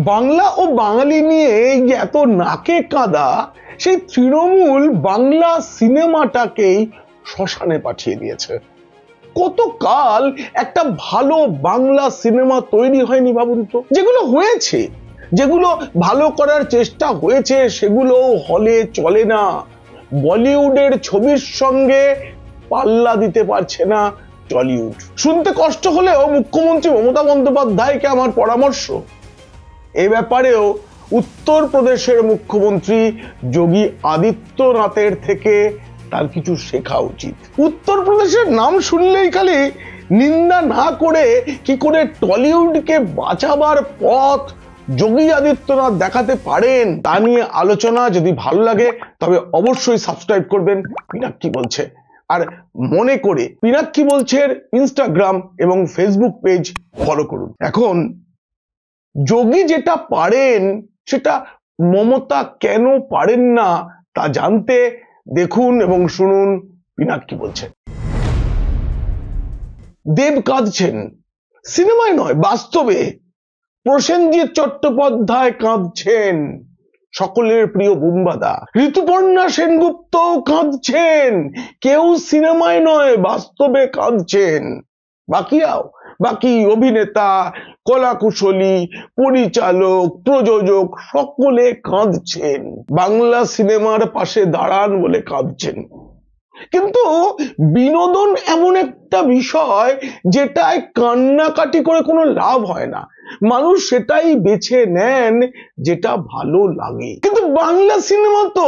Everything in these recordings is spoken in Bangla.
বাংলা ও বাঙালি নিয়ে এত নাকে কাদা, সেই তৃণমূল বাংলা সিনেমাটাকেই শ্মশানে পাঠিয়ে দিয়েছে। কতকাল একটা ভালো বাংলা সিনেমা তৈরি হয়নি ভাবুন তো। যেগুলো হয়েছে, যেগুলো ভালো করার চেষ্টা হয়েছে, সেগুলো হলে চলে না। বলিউডের ছবির সঙ্গে পাল্লা দিতে পারছে না টলিউড। শুনতে কষ্ট হলেও মুখ্যমন্ত্রী মমতা বন্দ্যোপাধ্যায়কে আমার পরামর্শ, এ ব্যাপারেও উত্তরপ্রদেশের মুখ্যমন্ত্রী যোগী আদিত্যনাথের থেকে তার কিছু শেখা উচিত। উত্তরপ্রদেশের নাম শুনলেই খালি নিন্দা না করে কি করে টলিউডকে বাঁচাবার পথ যোগী আদিত্যনাথ দেখাতে পারেন তা নিয়ে আলোচনা যদি ভালো লাগে তবে অবশ্যই সাবস্ক্রাইব করবেন পিনাক্কি বলছে। আর মনে করে পিনাক্কি বলছের ইনস্টাগ্রাম এবং ফেসবুক পেজ ফলো করুন। এখন যোগী যেটা পারেন সেটা মমতা কেন পারেন না তা জানতে দেখুন এবং শুনুন পিনাক্কি বলছে। দেব কাঁদছেন, সিনেমায় নয় বাস্তবে। প্রসেনজিৎ চট্টোপাধ্যায় কাঁদছেন, সকলের প্রিয় বুম্বাদা। ঋতুপর্ণা সেনগুপ্ত কাঁদছেন, কেউ সিনেমায় নয় বাস্তবে কাঁদছেন। বাকি অভিনেতা, কলাকুশলী, পরিচালক, প্রযোজক সকলে কাঁদছেন। বাংলা সিনেমার পাশে দাঁড়ান বলে কাঁদছেন। কিন্তু বিনোদন এমন একটা বিষয় যেটায় কান্নাকাটি করে কোনো লাভ হয় না। মানুষ সেটাই বেছে নেন যেটা ভালো লাগে। কিন্তু বাংলা সিনেমা তো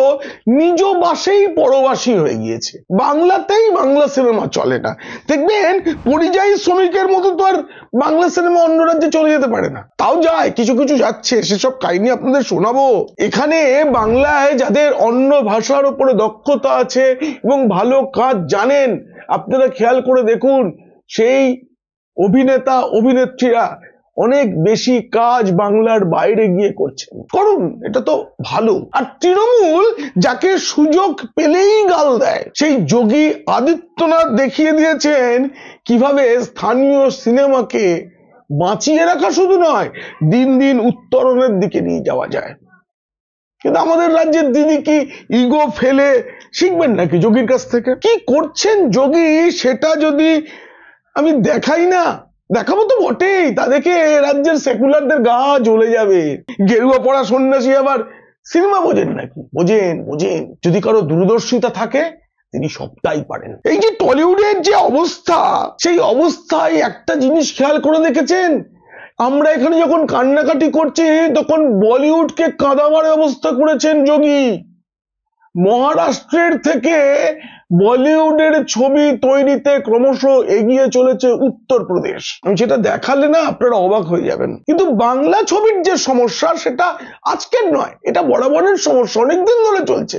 নিজ বাসেই পরবাসী হয়ে গিয়েছে। বাংলাতেই বাংলা সিনেমা চলে না। দেখবেন পরিযায়ী শ্রমিকের মতো তো আর বাংলা সিনেমা অন্য রাজ্যে চলে যেতে পারে না। তাও যায়, কিছু কিছু যাচ্ছে, সেসব কাহিনী আপনাদের শোনাবো। এখানে বাংলায় যাদের অন্য ভাষার উপরে দক্ষতা আছে এবং ভালো কাজ জানেন, আপনারা খেয়াল করে দেখুন সেই অভিনেতা অভিনেত্রীরা অনেক বেশি কাজ বাংলার বাইরে গিয়ে করছেন। করুন, এটা তো ভালো। আর তৃণমূল যাকে সুযোগ পেলেই গাল দেয়, সেই যোগী আদিত্যনাথ দেখিয়ে দিয়েছেন কিভাবে স্থানীয় সিনেমাকে বাঁচিয়ে রাখা শুধু নয়, দিন দিন উত্তরণের দিকে নিয়ে যাওয়া যায়। কিন্তু আমাদের রাজ্যের দিদি কি ইগো ফেলে শিখবেন নাকি যোগীর কাছ থেকে? কি করছেন যোগী সেটা যদি আমি দেখাই না, দেখাবো তো বটেই, তা দেখে রাজ্যের সেকুলারদের গা জ্বলে যাবে। গেরুয়া পড়া সন্ন্যাসী আবার সিনেমা বোঝেন নাকি? বোঝেন। যদি কারো দূরদর্শিতা থাকে তিনি সবটাই পারেন। এই যে টলিউডের যে অবস্থা, সেই অবস্থায় একটা জিনিস খেয়াল করে দেখেছেন, আমরা এখানে যখন কান্নাকাটি করছি তখন বলিউডকে কাঁদাবার ব্যবস্থা করেছেন যোগী। মহারাষ্ট্রের থেকে বলিউডের ছবি তৈরিতে ক্রমশ এগিয়ে চলেছে উত্তরপ্রদেশ। আমি সেটা দেখালে না আপনারা অবাক হয়ে যাবেন। কিন্তু বাংলা ছবির যে সমস্যা সেটা আজকের নয়, এটা বরাবরের সমস্যা, অনেকদিন ধরে চলছে।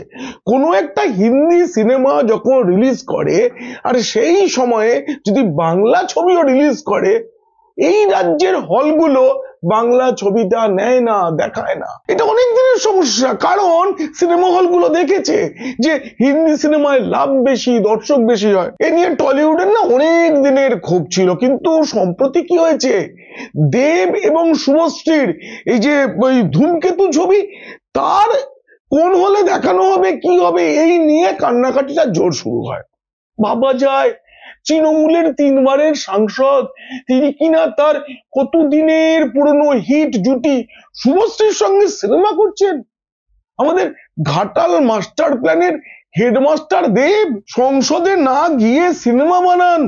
কোনো একটা হিন্দি সিনেমা যখন রিলিজ করে আর সেই সময়ে যদি বাংলা ছবিও রিলিজ করে, এই রাজ্যের হলগুলো বাংলা ছবিটা নেয় না, দেখায় না। এটা অনেক দিনের সমস্যা, কারণ সিনেমা হলগুলো দেখেছে যে হিন্দি সিনেমায় লাভ বেশি, দর্শক বেশি হয়। এ নিয়ে টলিউডের না অনেক দিনের ক্ষোভ ছিল। কিন্তু সম্প্রতি কি হয়েছে, দেব এবং শুভশ্রীর এই যে ওই ধূমকেতু ছবি, তার কোন হলে দেখানো হবে, কি হবে, এই নিয়ে কান্নাকাটিটা জোর শুরু হয়। ভাবা যায় তৃণমূলের 3 বারের সাংসদ, তিনি কিনা তার কতদিনের পুরনো হিট জুটি শুভশ্রীর সঙ্গে সিনেমা করছেন। আমাদের ঘাটাল মাস্টার প্ল্যানের হেডমাস্টার দেব সংসদে না গিয়ে সিনেমা বানান,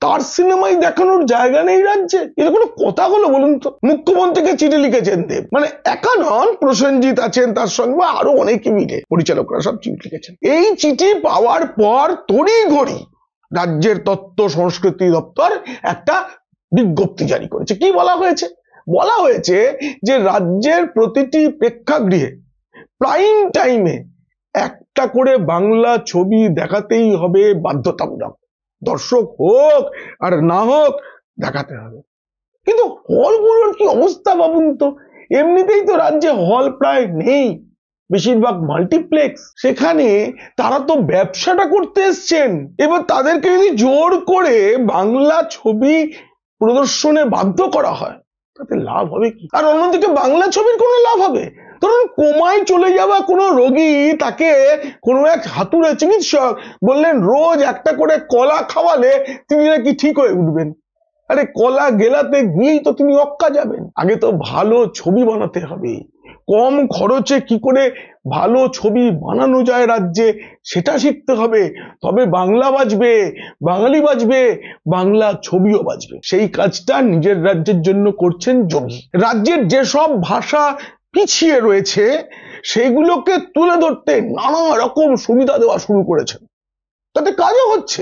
তার সিনেমাই দেখানোর জায়গা নেই রাজ্যে। এটা কোনো কথা হলো বলুন তো? মুখ্যমন্ত্রীকে চিঠি লিখেছেন দেব, মানে একা নন, প্রসেনজিৎ আছেন তার সঙ্গে, আরো অনেকে মিলে পরিচালকরা সব চিঠি লিখেছেন। এই চিঠি পাওয়ার পর তড়িঘড়ি রাজ্যের তথ্য সংস্কৃতি দপ্তর একটা বিজ্ঞপ্তি জারি করেছে। কি বলা হয়েছে? বলা হয়েছে যে রাজ্যের প্রতিটি প্রেক্ষাগৃহে প্রাইম টাইমে একটা করে বাংলা ছবি দেখাতেই হবে বাধ্যতামূলক। দর্শক হোক আর না হোক দেখাতে হবে। কিন্তু হলগুলোর কি অবস্থা ভাবুন তো। এমনিতেই তো রাজ্যে হল প্রায় নেই, বেশিরভাগ মাল্টিপ্লেক্স। সেখানে তারা তো ব্যবসাটা করতে এসছেন। এবার তাদেরকে যদি জোর করে বাংলা ছবি প্রদর্শনে বাধ্য করা হয়, তাতে লাভ হবে কি? আর অন্যদিকে বাংলা ছবির কোনো লাভ হবে? ধরুন কোমায় চলে যাওয়া কোনো রোগী, তাকে কোনো এক হাতুড়ে চিকিৎসক বললেন রোজ একটা করে কলা খাওয়ালে তিনি নাকি ঠিক হয়ে উঠবেন। আরে কলা গেলাতে গিয়েই তো তিনি অক্কা যাবেন। আগে তো ভালো ছবি বানাতে হবে, কম খরচে কি করে ভালো ছবি বানানো যায় রাজ্যে সেটা শিখতে হবে, তবে বাংলা বাঁচবে, বাঙালি বাঁচবে, বাংলা ছবিও বাঁচবে। সেই কাজটা নিজের রাজ্যের জন্য করছেন যোগী। রাজ্যের যেসব ভাষা পিছিয়ে রয়েছে সেগুলোকে তুলে ধরতে নানা রকম সুবিধা দেওয়া শুরু করেছেন, তাতে কাজও হচ্ছে,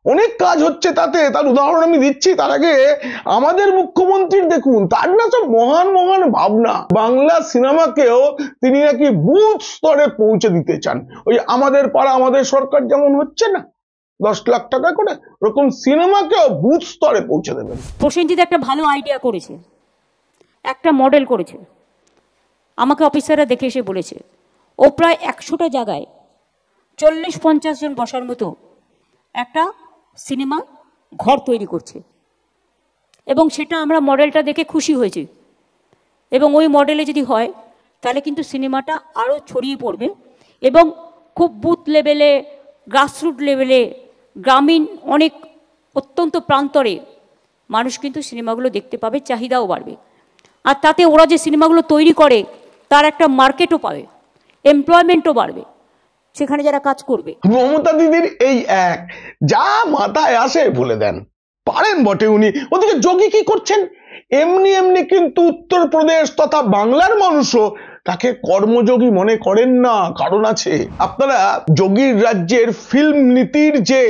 অনেক কাজ হচ্ছে তাতে। তার উদাহরণ আমি দিচ্ছি। তার আগে আমাদের মুখ্যমন্ত্রীর দেখুন, তার না সব মহান মহান ভাবনা। বাংলা সিনেমাকেও তিনি নাকি বুথ স্তরে পৌঁছে দিতে চান। ওই আমাদের পাড়া আমাদের সরকার যেমন হচ্ছে না 10 লাখ টাকা করে, ওরকম সিনেমাকেও বুথ স্তরে পৌঁছে দেবেন। প্রসেনজিৎ একটা ভালো আইডিয়া করেছে, একটা মডেল করেছে। আমাকে অফিসাররা দেখে এসে বলেছে ও প্রায় 100টা জায়গায় 40-50 জন বসার মতো একটা সিনেমা ঘর তৈরি করছে, এবং সেটা আমরা মডেলটা দেখে খুশি হয়েছি। এবং ওই মডেলে যদি হয় তাহলে কিন্তু সিনেমাটা আরও ছড়িয়ে পড়বে এবং খুব বুথ লেভেলে, গ্রাসরুট লেভেলে, গ্রামীণ অনেক অত্যন্ত প্রান্তরে মানুষ কিন্তু সিনেমাগুলো দেখতে পাবে, চাহিদাও বাড়বে। আর তাতে ওরা যে সিনেমাগুলো তৈরি করে তার একটা মার্কেটও পাবে, এমপ্লয়মেন্টও বাড়বে সেখানে যারা কাজ করবে। মমতা দিদির এই এক যা মাথায় আসে বলে দেন, পারেন বটে উনি। ওদিকে যোগী কি করছেন? এমনি এমনি কিন্তু উত্তরপ্রদেশ তথা বাংলার মানুষও তাকে কর্মযোগী মনে করেন না, কারণ আছে। আপনারা যোগীর রাজ্যের ফিল্ম নীতির যে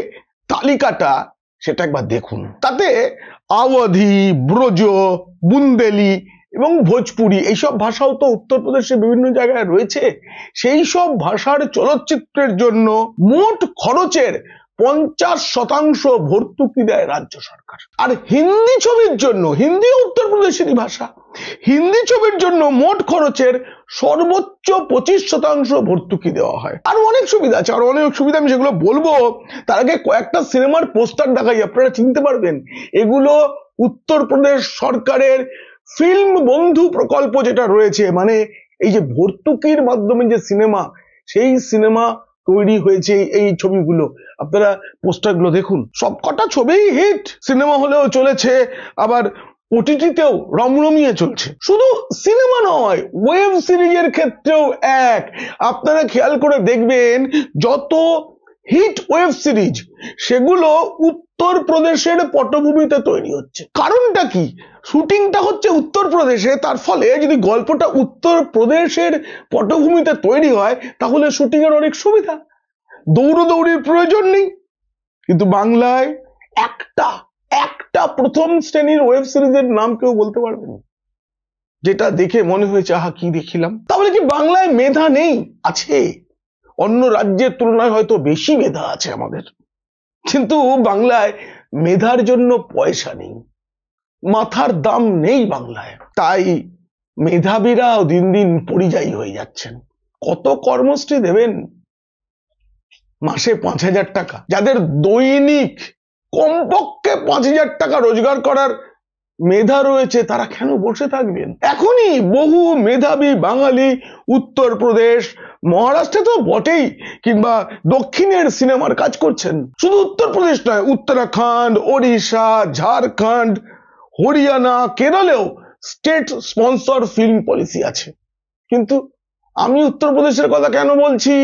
তালিকাটা সেটা একবার দেখুন। তাতে আওয়াধি, ব্রজ, বুন্দেলি এবং ভোজপুরি এইসব ভাষাও তো উত্তরপ্রদেশে বিভিন্ন জায়গায় রয়েছে। সেই সব ভাষার চলচ্চিত্রের জন্য মোট খরচের 50% ভর্তুকি দেয় রাজ্য সরকার। আর হিন্দি ছবির জন্য, হিন্দিও উত্তরপ্রদেশেরই ভাষা, হিন্দি ছবির জন্য মোট খরচের সর্বোচ্চ 25% ভর্তুকি দেওয়া হয়। আর অনেক সুবিধা আছে, আর অনেক সুবিধা আমি সেগুলো বলবো। তার আগে কয়েকটা সিনেমার পোস্টার দেখাই, আপনারা চিনতে পারবেন। এগুলো উত্তরপ্রদেশ সরকারের ফিল্ম বন্ধু প্রকল্প যেটা রয়েছে, মানে এই যে ভর্তুকির মাধ্যমে যে সিনেমা, সেই সিনেমা তৈরি হয়েছে এই ছবিগুলো। আপনারা পোস্টারগুলো দেখুন, সবকটা ছবিই হিট, সিনেমা হলেও চলেছে, আবার ওটিটিতেও রমরমিয়ে চলছে। শুধু সিনেমা নয়, ওয়েব সিরিজের ক্ষেত্রেও এক। আপনারা খেয়াল করে দেখবেন যত হিট ওয়েব সিরিজ সেগুলো উত্তরপ্রদেশের পটভূমিতে তৈরি হচ্ছে। কারণটা কি? শুটিংটা হচ্ছে উত্তরপ্রদেশে, তার ফলে যদি গল্পটা উত্তরপ্রদেশের পটভূমিতে তৈরি হয় তাহলে শুটিং এর অনেক সুবিধা, দৌড়াদৌড়ির প্রয়োজন নেই। কিন্তু বাংলায় একটা প্রথম শ্রেণীর ওয়েব সিরিজের নাম কেউ বলতে পারবে না যেটা দেখে মনে হয়েছে আহা কি দেখিলাম। তাহলে কি বাংলায় মেধা নেই? আছে, অন্য রাজ্যের তুলনায় হয়তো বেশি মেধা আছে আমাদের, কিন্তু বাংলায় মেধার জন্য পয়সা নেই, মাথার দাম নেই বাংলায়। তাই মেধাবীরাও দিন দিন পরিযায়ী হয়ে যাচ্ছেন। কত কর্মশ্রী দেবেন? মাসে 5,000 টাকা, যাদের দৈনিক কমপক্ষে 5,000 টাকা রোজগার করার মেধা রয়েছে, তারা কেন বসে থাকবেন? এখনই বহু মেধাবী বাঙালি উত্তরপ্রদেশ, মহারাষ্ট্রে তো বটেই, কিংবা দক্ষিণের সিনেমার কাজ করছেন। শুধু উত্তরপ্রদেশ নয়, উত্তরাখণ্ড, ওড়িশা, ঝাড়খণ্ড, হরিয়ানা, কেরলেও স্টেট স্পন্সর ফিল্ম পলিসি আছে। কিন্তু আমি উত্তরপ্রদেশের কথা কেন বলছি?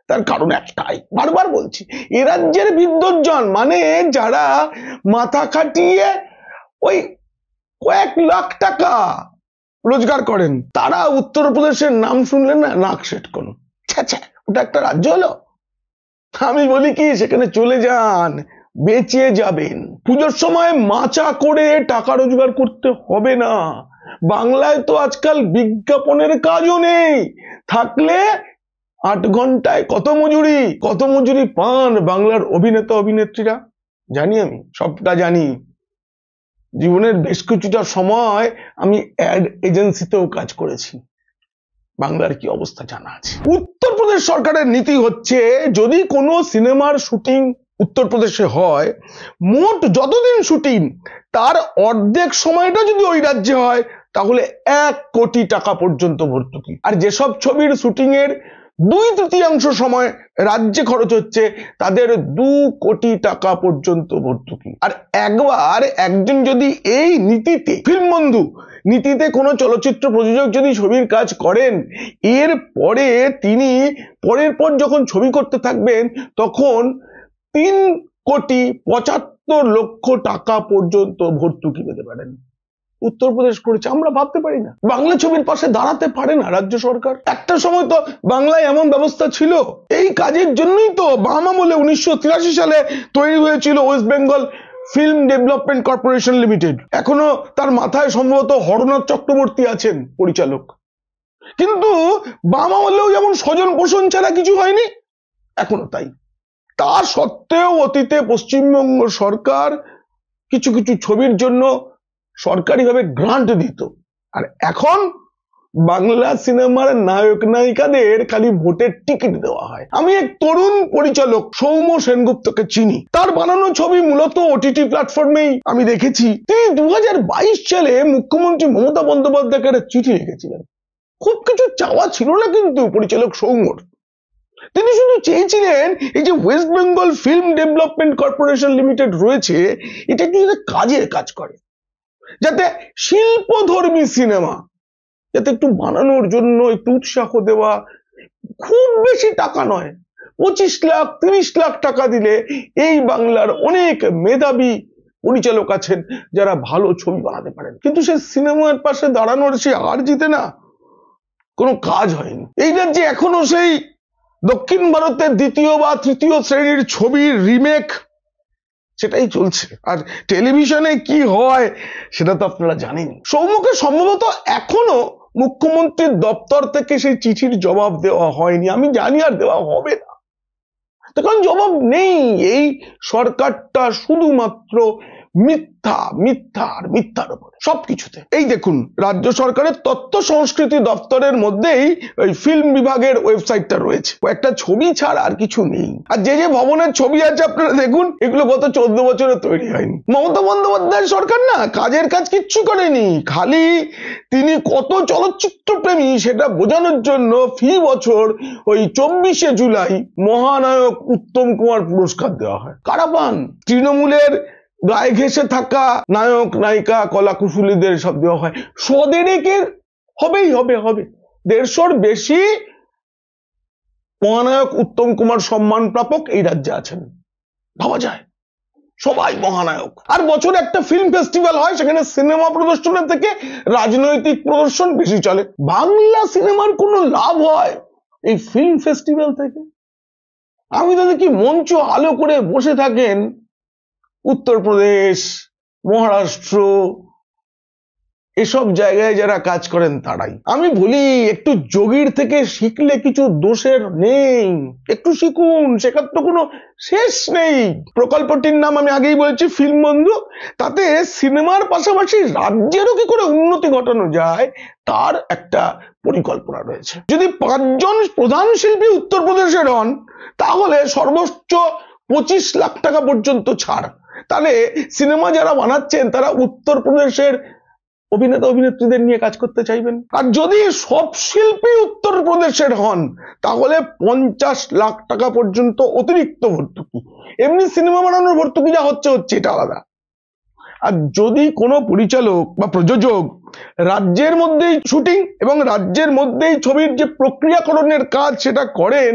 তার কারণ একটাই, বারবার বলছি, এ রাজ্যের বিদ্বজ্জন, মানে যারা মাথা খাটিয়ে ওই কয়েক লাখ টাকা রোজগার করেন, তারা উত্তরপ্রদেশের নাম শুনলেন না নাক সেটকোন। ওটা একটা রাজ্য হলো? আমি বলি কি, সেখানে চলে যান, বেঁচে যাবেন। পুজোর সময় মাচা করে টাকা রোজগার করতে হবে না। বাংলায় তো আজকাল বিজ্ঞাপনের কাজও নেই, থাকলে 8 ঘন্টায় কত মজুরি পান বাংলার অভিনেতা অভিনেত্রীরা? জানি, আমি সবটা জানি। জীবনের বেশ কিছুটা সময় আমি অ্যাড এজেন্সিতেও কাজ করেছি, বাংলার কি অবস্থা জানা আছে। উত্তরপ্রদেশ সরকারের নীতি হচ্ছে, যদি কোনো সিনেমার শুটিং উত্তরপ্রদেশে হয়, মোট যতদিন শুটিং তার অর্ধেক সময়টা যদি ওই রাজ্যে হয় তাহলে 1 কোটি টাকা পর্যন্ত ভর্তুকি। আর যেসব ছবির শুটিং এর 2/3 সময় রাজ্যে খরচ হচ্ছে তাদের 2 কোটি টাকা পর্যন্ত ভর্তুকি। আর একবার একজন যদি এই নীতিতে, ফিল্ম বন্ধু নীতিতে কোনো চলচ্চিত্র প্রযোজক যদি ছবির কাজ করেন, এর পরে তিনি পরের পর যখন ছবি করতে থাকবেন তখন 3,75,00,000 টাকা পর্যন্ত ভর্তুকি পেতে পারেন। উত্তরপ্রদেশ করেছে, আমরা ভাবতে পারি না। বাংলা ছবির পাশে দাঁড়াতে পারে না রাজ্য সরকার। একটা সময় তো বাংলায় এমন ব্যবস্থা ছিল। এই কাজের জন্যই তো বাম আমলে 1983 সালে তৈরি হয়েছিল West Bengal film development corporation limited. এখনো তার মাথায় সম্ভবত হরনাথ চক্রবর্তী আছেন পরিচালক। কিন্তু বাম আমলেও যেমন স্বজন পোষণ ছাড়া কিছু হয়নি, এখনো তাই। তা সত্ত্বেও অতীতে পশ্চিমবঙ্গ সরকার কিছু কিছু ছবির জন্য সরকারিভাবে গ্রান্ট দিত। আর এখন বাংলা সিনেমার নায়ক নায়িকাদের খালি ভোটের টিকিট দেওয়া হয়। আমি এক তরুণ পরিচালক সৌম্য সেনগুপ্তকে চিনি। তার বানানো ছবি মূলত ওটিটি প্ল্যাটফর্মেই আমি দেখেছি। তিনি 2022 সালে মুখ্যমন্ত্রী মমতা বন্দ্যোপাধ্যায়কে একটা চিঠি লিখেছিলেন। খুব কিছু চাওয়া ছিল না কিন্তু পরিচালক সৌম্যর। তিনি শুধু চেয়েছিলেন এই যে West Bengal film development corporation limited রয়েছে, এটা একটু যাতে কাজের কাজ করে, যাতে শিল্পধর্মী সিনেমা যাতে একটু বানানোর জন্য একটু উৎসাহ দেওয়া। খুব বেশি টাকা নয়, 25 লাখ 30 লাখ টাকা দিলে এই বাংলার অনেক মেধাবী পরিচালক আছেন যারা ভালো ছবি বানাতে পারেন। কিন্তু সে সিনেমার পাশে দাঁড়ানোর সে আর জিতে না, কোনো কাজ হয়নি। এই রাজ্যে এখনো সেই দক্ষিণ ভারতের 2য় বা 3য় শ্রেণীর ছবির রিমেক সেটাই চলছে। আর টেলিভিশনে কি হয় সেটা তো আপনারা জানেনই। সৌম্যকে সম্ভবত এখনো মুখ্যমন্ত্রীর দপ্তর থেকে সেই চিঠির জবাব দেওয়া হয়নি। আমি জানি আর দেওয়া হবে না, তখন জবাব নেই। এই সরকারটা শুধুমাত্র মিথ্যা মিথ্যা আর মিথ্যার উপরে সবকিছুতে। এই দেখুন, রাজ্য সরকারের তথ্য সংস্কৃতি দপ্তরের মধ্যেই ওই ফিল্ম বিভাগের ওয়েবসাইটটা রয়েছে। একটা ছবি ছাড়া আর কিছু নেই। আর যে যে ভবনের ছবি আছে আপনারা দেখুন, এগুলো গত 14 বছরে তৈরি হয়নি। মমতা বন্দ্যোপাধ্যায়ের সরকার না কাজের কাজ কিচ্ছু করেনি, খালি তিনি কত চলচ্চিত্র প্রেমী সেটা বোঝানোর জন্য ফি বছর ওই 24শে জুলাই মহানায়ক উত্তম কুমার পুরস্কার দেওয়া হয়। কারা পান? তৃণমূলের গায়ে ঘেঁষে থাকা নায়ক নায়িকা কলাকুশলীদের সব দেওয়া হয়। 100-1.5 হবেই হবে 150-র বেশি মহানায়ক উত্তম কুমার সম্মান প্রাপক এই রাজ্যে আছেন। ভাবা যায়, সবাই মহানায়ক। আর বছরে একটা ফিল্ম ফেস্টিভ্যাল হয়, সেখানে সিনেমা প্রদর্শনের থেকে রাজনৈতিক প্রদর্শন বেশি চলে। বাংলা সিনেমার কোনো লাভ হয় এই ফিল্ম ফেস্টিভ্যাল থেকে? আমি তো দেখি মঞ্চ আলো করে বসে থাকেন উত্তরপ্রদেশ, মহারাষ্ট্র, এসব জায়গায় যারা কাজ করেন তারাই। আমি বলি একটু যোগীর থেকে শিখলে কিছু দোষের নেই, একটু শিখুন, শেখার তো কোনো শেষ নেই। প্রকল্পটির নাম আমি আগেই বলেছি ফিল্ম বন্ধু। তাতে সিনেমার পাশাপাশি রাজ্যেরও কি করে উন্নতি ঘটানো যায় তার একটা পরিকল্পনা রয়েছে। যদি 5 জন প্রধান শিল্পী উত্তরপ্রদেশের হন তাহলে সর্বোচ্চ 25 লাখ টাকা পর্যন্ত ছাড়। তাহলে সিনেমা যারা বানাচ্ছেন তারা উত্তরপ্রদেশের অভিনেতা অভিনেত্রীদের নিয়ে কাজ করতে চাইবেন। আর যদি সব শিল্পী উত্তরপ্রদেশের হন তাহলে 50 লাখ টাকা পর্যন্ত অতিরিক্ত ভর্তুকি। এমনি সিনেমা বানানোর ভর্তুকি যা হচ্ছে এটা আলাদা। আর যদি কোনো পরিচালক বা প্রযোজক রাজ্যের মধ্যেই শুটিং এবং রাজ্যের মধ্যেই ছবির যে প্রক্রিয়াকরণের কাজ সেটা করেন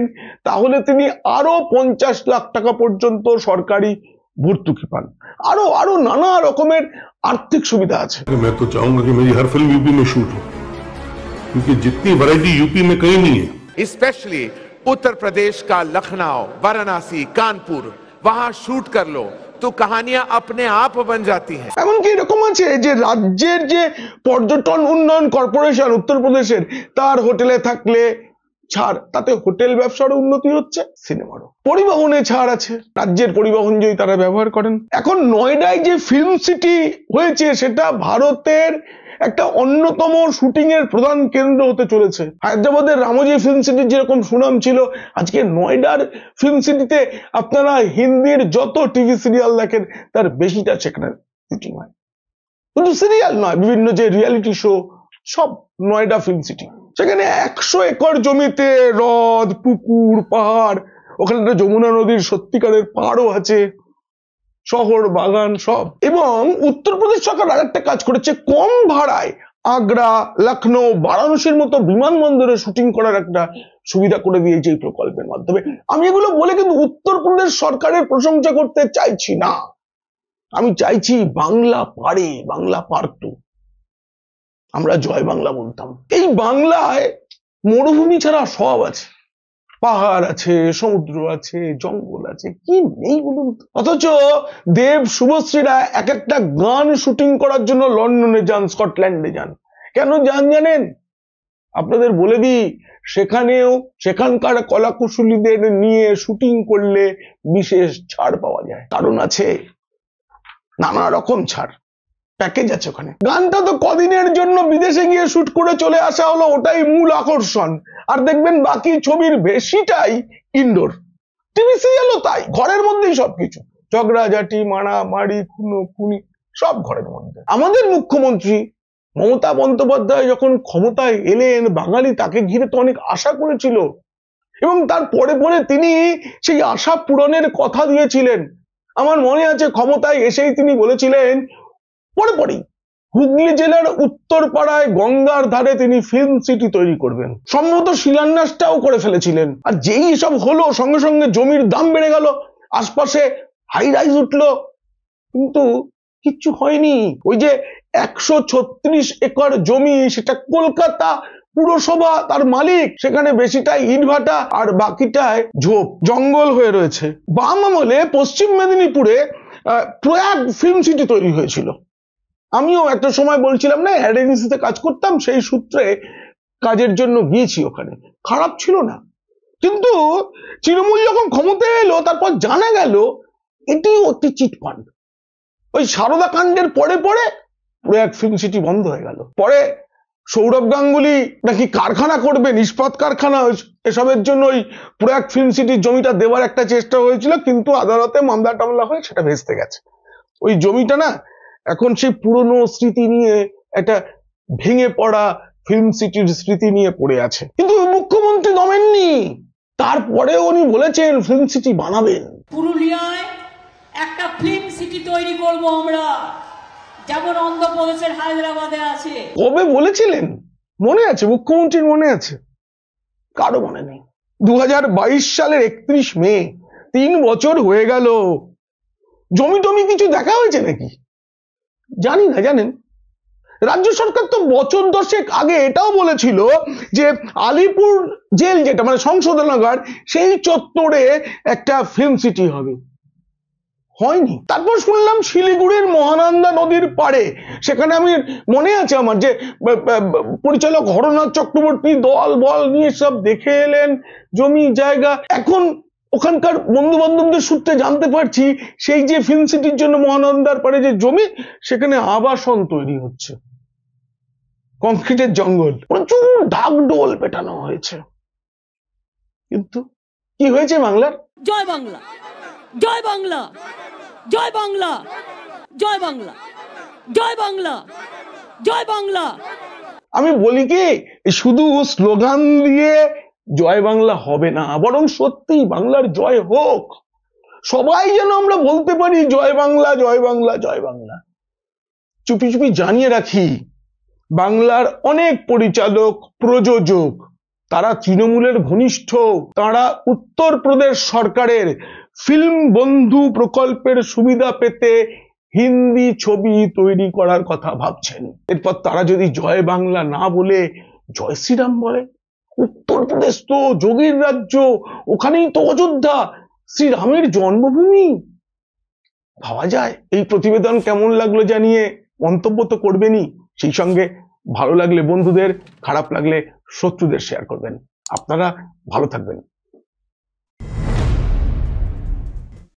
তাহলে তিনি আরো 50 লাখ টাকা পর্যন্ত সরকারি ভর্তুকি পান। আরো আরো নানা রকমের आर्थिक सुविधा আছে। मैं तो चाहूंगा कि मेरी हर फिल्म यूपी में शूट हो, क्योंकि जितनी वैरायटी यूपी में कहीं नहीं है। स्पेशली उत्तर प्रदेश का लखनऊ, वाराणसी, कानपुर, वहां शूट कर लो तो कहानियां अपने आप बन जाती हैं। এমনকি এরকম আছে যে রাজ্যের যে পর্যটন উন্নয়ন কর্পোরেশন উত্তরপ্রদেশের, তার হোটেলে থাকলে ছাড়, তাতে হোটেল ব্যবসার উন্নতি হচ্ছে, সিনেমারও। পরিবহনে ছাড় আছে, রাজ্যের পরিবহন যদি তারা ব্যবহার করেন। এখন নয়ডায় যে ফিল্ম সিটি হয়েছে সেটা ভারতের একটা অন্যতম শুটিং এর প্রধান কেন্দ্র হতে চলেছে। হায়দ্রাবাদের রামোজি ফিল্ম সিটির যেরকম সুনাম ছিল, আজকে নয়ডার ফিল্ম সিটিতে আপনারা হিন্দির যত টিভি সিরিয়াল দেখেন তার বেশিটা সেখানে শুটিং হয়। কিন্তু সিরিয়াল নয়, বিভিন্ন যে রিয়ালিটি শো সব নয়ডা ফিল্ম সিটি। সেখানে 100 একর জমিতে হ্রদ, পুকুর, পাহাড়, ওখানে একটা যমুনা নদীর সত্যিকারের পাহাড়ও আছে, শহর, বাগান সব। এবং উত্তরপ্রদেশ সরকার আরেকটা কাজ করেছে, কম ভাড়ায় আগ্রা, লখনৌ, বারাণসীর মতো বিমানবন্দরে শুটিং করার একটা সুবিধা করে দিয়েছে এই প্রকল্পের মাধ্যমে। আমি এগুলো বলে কিন্তু উত্তরপ্রদেশ সরকারের প্রশংসা করতে চাইছি না, আমি চাইছি বাংলা পারে, বাংলা পারত। আমরা জয় বাংলা বলতাম। এই বাংলায় মরুভূমি ছাড়া সব আছে, পাহাড় আছে, সমুদ্র আছে, জঙ্গল আছে, কি নেই বলুন। অথচ দেব, শুভশ্রীরা এক একটা গান শুটিং করার জন্য লন্ডনে যান, স্কটল্যান্ডে যান। কেন যান জানেন? আপনাদের বলে দিই, সেখানেও সেখানকার কলাকুশলীদের নিয়ে শুটিং করলে বিশেষ ছাড় পাওয়া যায়। কারণ আছে, নানা রকম ছাড়, প্যাকেজ আছে ওখানে। গানটা তো কদিনের জন্য বিদেশে গিয়ে শুট করে চলে আসা হলো, ওটাই মূল আকর্ষণ। আর দেখবেন বাকি ছবির বেশিটাই ইনডোর। টিভি সিরিয়ালও তাই, ঘরের মধ্যেই সবকিছু, ঝগড়াঝাটি, মারামারি, খুনোখুনি সব ঘরের মধ্যে। আমাদের মুখ্যমন্ত্রী মমতা বন্দ্যোপাধ্যায় যখন ক্ষমতায় এলেন, বাঙালি তাকে ঘিরে তো অনেক আশা করেছিল এবং তার পরে পরে তিনি সেই আশা পূরণের কথা দিয়েছিলেন। আমার মনে আছে, ক্ষমতায় এসেই তিনি বলেছিলেন পরেই হুগলি জেলার উত্তরপাড়ায় গঙ্গার ধারে তিনি ফিল্ম সিটি তৈরি করবেন। সম্ভবত শিলান্যাসটাও করে ফেলেছিলেন। আর যেই সব হলো, সঙ্গে সঙ্গে জমির দাম বেড়ে গেল, আশপাশে হাই রাইজ উঠলো, কিন্তু কিচ্ছু হয়নি। ওই যে 136 একর জমি, সেটা কলকাতা পুরসভা তার মালিক, সেখানে বেশিটাই ইটভাটা আর বাকিটায় ঝোপ জঙ্গল হয়ে রয়েছে। বাম আমলে পশ্চিম মেদিনীপুরে প্রয়াগ ফিল্ম সিটি তৈরি হয়েছিল। আমিও একটা সময় বলছিলাম না, অ্যাড এজেন্সিতে কাজ করতাম, সেই সূত্রে কাজের জন্য গিয়েছি ওখানে। খারাপ ছিল না, কিন্তু তৃণমূল যখন ক্ষমতায় এলো তারপর জানা গেল এটি অতি চিটফান্ড। ওই সারদা কাণ্ডের পরে পরে প্রয়াগ ফিল্ম সিটি বন্ধ হয়ে গেল। পরে সৌরভ গাঙ্গুলি নাকি কারখানা করবেন, ইস্পাত কারখানা, এসবের জন্য ওই প্রয়াগ ফিল্ম সিটির জমিটা দেওয়ার একটা চেষ্টা হয়েছিল, কিন্তু আদালতে মামলা টামলা হয়ে সেটা ভেস্তে গেছে। ওই জমিটা না এখন সেই পুরনো স্মৃতি নিয়ে, একটা ভেঙে পড়া ফিল্ম সিটির স্মৃতি নিয়ে পড়ে আছে। কিন্তু মুখ্যমন্ত্রী দমেননি, তারপরে উনি বলেছেন ফিল্ম সিটি বানাবেন। পুরুলিয়ায় একটা ফিল্ম সিটি তৈরি করব আমরা, যেমন অন্ধ্রপ্রদেশের হায়দ্রাবাদে আছে। কবে বলেছিলেন? মনে আছে? মুখ্যমন্ত্রীর মনে আছে? কারো মনে নেই। 2022 সালের 31 মে, 3 বছর হয়ে গেল। জমি টমি কিছু দেখা হয়েছে নাকি? জানি না। জানেন, রাজ্য সরকার তো বছর 10 আগে এটাও বলেছিল যে আলিপুর জেল, যেটা মানে সংশোধনাগার, সেই চত্বরে একটা ফিল্ম সিটি হবে। হয়নি। তারপর শুনলাম শিলিগুড়ির মহানন্দা নদীর পাড়ে, সেখানে আমি মনে আছে আমার, যে পরিচালক হরনাথ চক্রবর্তী দল বল নিয়ে সব দেখে এলেন জমি জায়গা। এখন ওখানকার বন্ধু বান্ধবদের সূত্রে জানতে পারছি, সেই যে ফিল্ম সিটির জন্য মহানন্দার পাড়ে যে জমি, সেখানে আবাসন তৈরি হচ্ছে, কংক্রিটের জঙ্গল, প্রচুর ঢাকঢোল পেটানো হয়েছে। কিন্তু কি হয়েছে বাংলার? জয় বাংলা, জয় বাংলা, জয় বাংলা, জয় বাংলা, জয় বাংলা, জয় বাংলা। আমি বলি কি, শুধু স্লোগান দিয়ে জয় বাংলা হবে না, বরং সত্যি বাংলার জয় হোক। সবাই যেন আমরা বলতে পারি জয় বাংলা, জয় বাংলা, জয় বাংলা। চুপি চুপি জানিয়ে রাখি, বাংলার অনেক পরিচালক, প্রযোজক, তারা তৃণমূলের ঘনিষ্ঠ। তারা উত্তরপ্রদেশ সরকারের ফিল্ম বন্ধু প্রকল্পের সুবিধা পেতে হিন্দি ছবি তৈরি করার কথা ভাবছেন। এরপর তারা যদি জয় বাংলা না বলে জয় শ্রীরাম বলে, উত্তরপ্রদেশ তো যোগীর রাজ্য, ওখানেই তো অযোধ্যা, শ্রীরামের জন্মভূমি। ভাবা যায়। এই প্রতিবেদন কেমন লাগলো জানিয়ে মন্তব্য তো করবেনই, সেই সঙ্গে ভালো লাগলে বন্ধুদের, খারাপ লাগলে শত্রুদের শেয়ার করবেন। আপনারা ভালো থাকবেন।